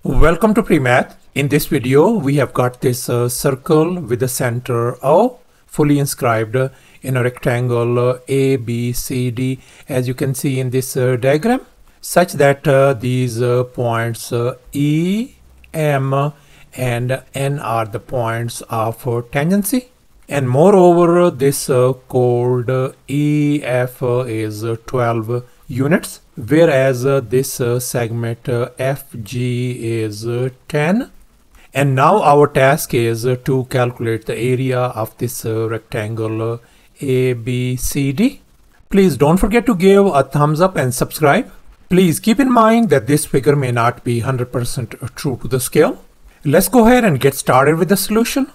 Welcome to PreMath. In this video, we have got this circle with the center O, fully inscribed in a rectangle ABCD, as you can see in this diagram, such that these points E, M, and N are the points of tangency. And moreover, this chord EF is 12 units, whereas this segment FG is 10. And now our task is to calculate the area of this rectangle ABCD. Please don't forget to give a thumbs up and subscribe. Please keep in mind that this figure may not be 100% true to the scale. Let's go ahead and get started with the solution.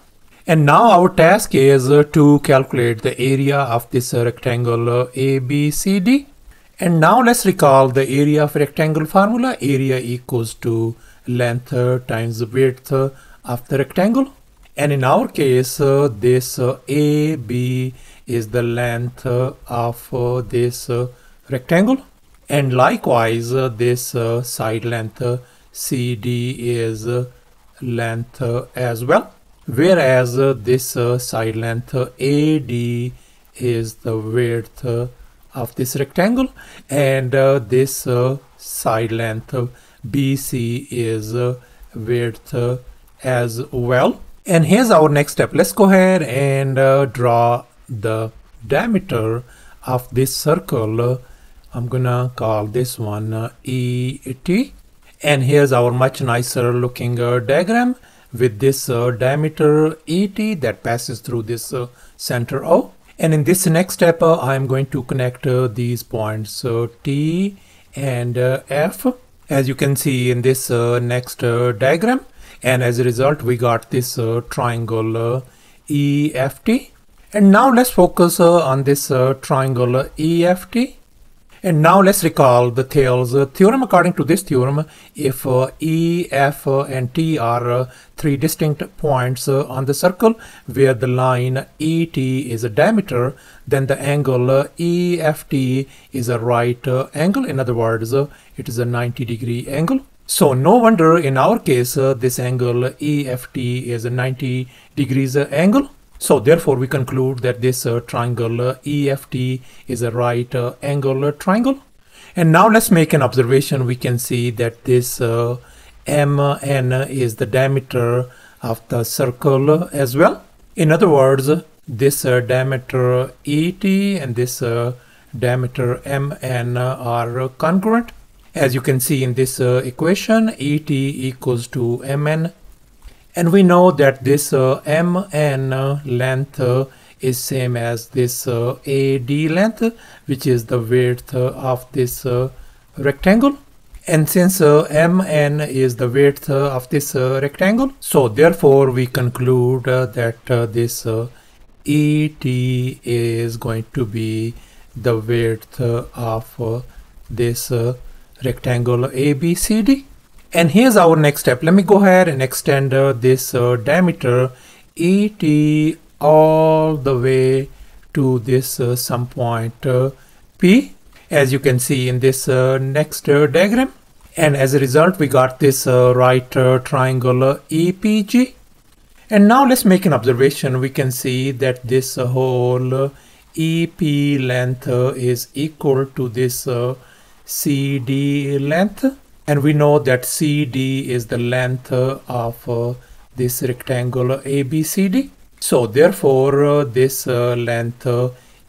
And now our task is to calculate the area of this rectangle ABCD. And now let's recall the area of rectangle formula. Area equals to length times the width of the rectangle. And in our case, this AB is the length of this rectangle. And likewise, this side length CD is length as well. Whereas this side length AD is the width of this rectangle, and this side length BC is width as well. And here's our next step. Let's go ahead and draw the diameter of this circle. I'm gonna call this one ET. And here's our much nicer looking diagram with this diameter ET that passes through this center O. And in this next step, I'm going to connect these points T and F, as you can see in this next diagram. And as a result, we got this triangle EFT. And now let's focus on this triangle EFT. And now let's recall the Thales theorem. According to this theorem, if E, F, and T are three distinct points on the circle where the line ET is a diameter, then the angle EFT is a right angle. In other words, it is a 90-degree angle. So no wonder in our case, this angle EFT is a 90 degrees angle. So therefore we conclude that this triangle EFT is a right angle triangle. And now let's make an observation. We can see that this MN is the diameter of the circle as well. In other words, this diameter ET and this diameter MN are congruent. As you can see in this equation, ET equals to MN. And we know that this MN length is same as this AD length, which is the width of this rectangle. And since MN is the width of this rectangle, so therefore we conclude that this ET is going to be the width of this rectangle ABCD. And here's our next step. Let me go ahead and extend this diameter ET all the way to this some point P, as you can see in this next diagram. And as a result, we got this right triangle EPG. And now let's make an observation. We can see that this whole EP length is equal to this CD length. And we know that CD is the length of this rectangle ABCD. So therefore, this length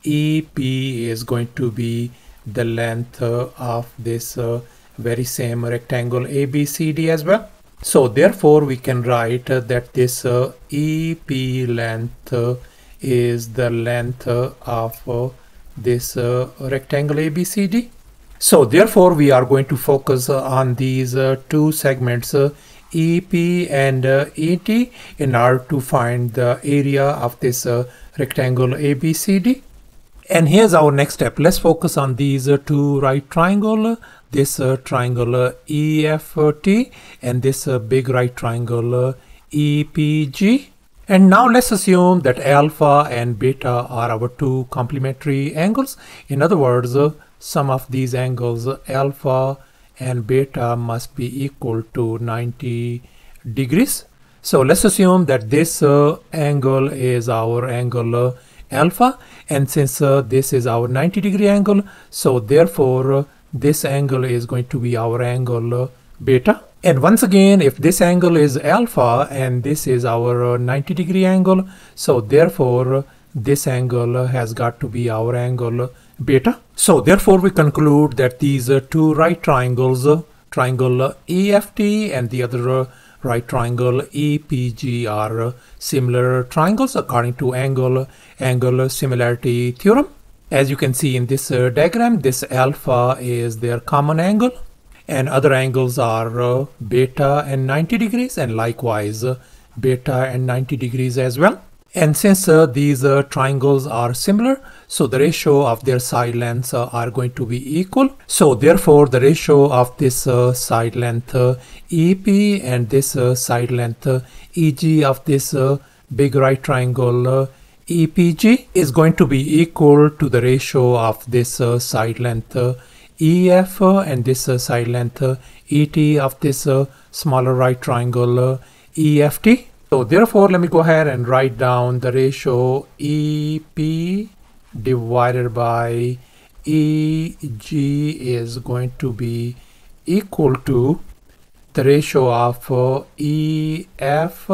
EP is going to be the length of this very same rectangle ABCD as well. So therefore, we can write that this EP length is the length of this rectangle ABCD. So therefore, we are going to focus on these two segments EP and ET in order to find the area of this rectangle ABCD. And here's our next step. Let's focus on these two right triangles, this triangle EFT and this big right triangle EPG. And now let's assume that alpha and beta are our two complementary angles. In other words, sum of these angles alpha and beta must be equal to 90 degrees. So let's assume that this angle is our angle alpha, and since this is our 90-degree angle, so therefore this angle is going to be our angle beta. And once again, if this angle is alpha and this is our 90-degree angle, so therefore this angle has got to be our angle beta. So therefore we conclude that these two right triangles, triangle EFT and the other right triangle EPG, are similar triangles according to angle similarity theorem. As you can see in this diagram, this alpha is their common angle, and other angles are beta and 90 degrees, and likewise beta and 90 degrees as well. And since these triangles are similar, so the ratio of their side lengths are going to be equal. So therefore the ratio of this side length EP and this side length EG of this big right triangle EPG is going to be equal to the ratio of this side length EF and this side length ET of this smaller right triangle EFT. So therefore let me go ahead and write down the ratio EP divided by EG is going to be equal to the ratio of EF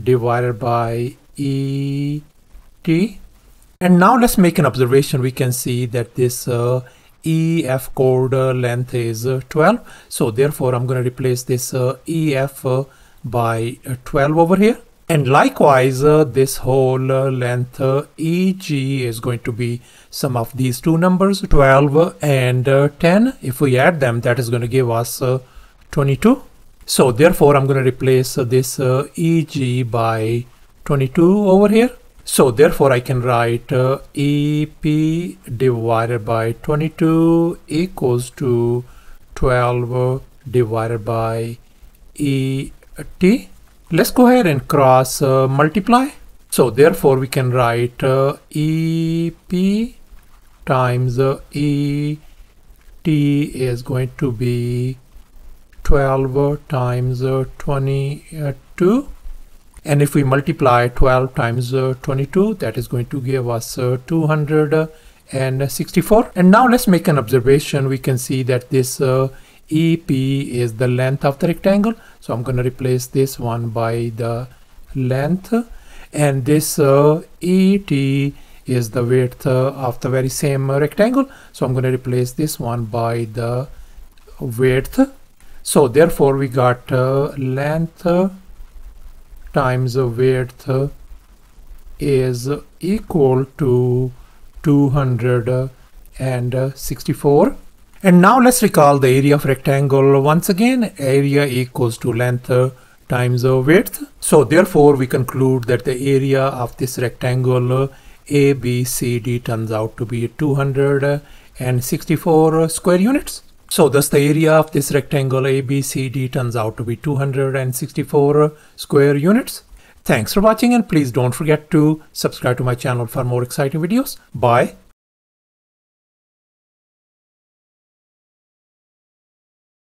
divided by ET. And now let's make an observation. We can see that this EF chord length is 12. So therefore I'm going to replace this EF by 12 over here. And likewise this whole length EG is going to be sum of these two numbers, 12 and 10. If we add them, that is going to give us 22. So therefore I'm going to replace this EG by 22 over here. So therefore I can write EP divided by 22 equals to 12 divided by ET. Let's go ahead and cross multiply. So therefore we can write EP times ET is going to be 12 times 22. And if we multiply 12 times 22, that is going to give us 264. And now let's make an observation. We can see that this EP is the length of the rectangle. So I'm going to replace this one by the length. And this ET is the width of the very same rectangle. So I'm going to replace this one by the width. So therefore we got length times width is equal to 264. And now let's recall the area of rectangle once again. Area equals to length times width. So therefore we conclude that the area of this rectangle ABCD turns out to be 264 square units. So thus the area of this rectangle ABCD turns out to be 264 square units. Thanks for watching, and please don't forget to subscribe to my channel for more exciting videos. Bye.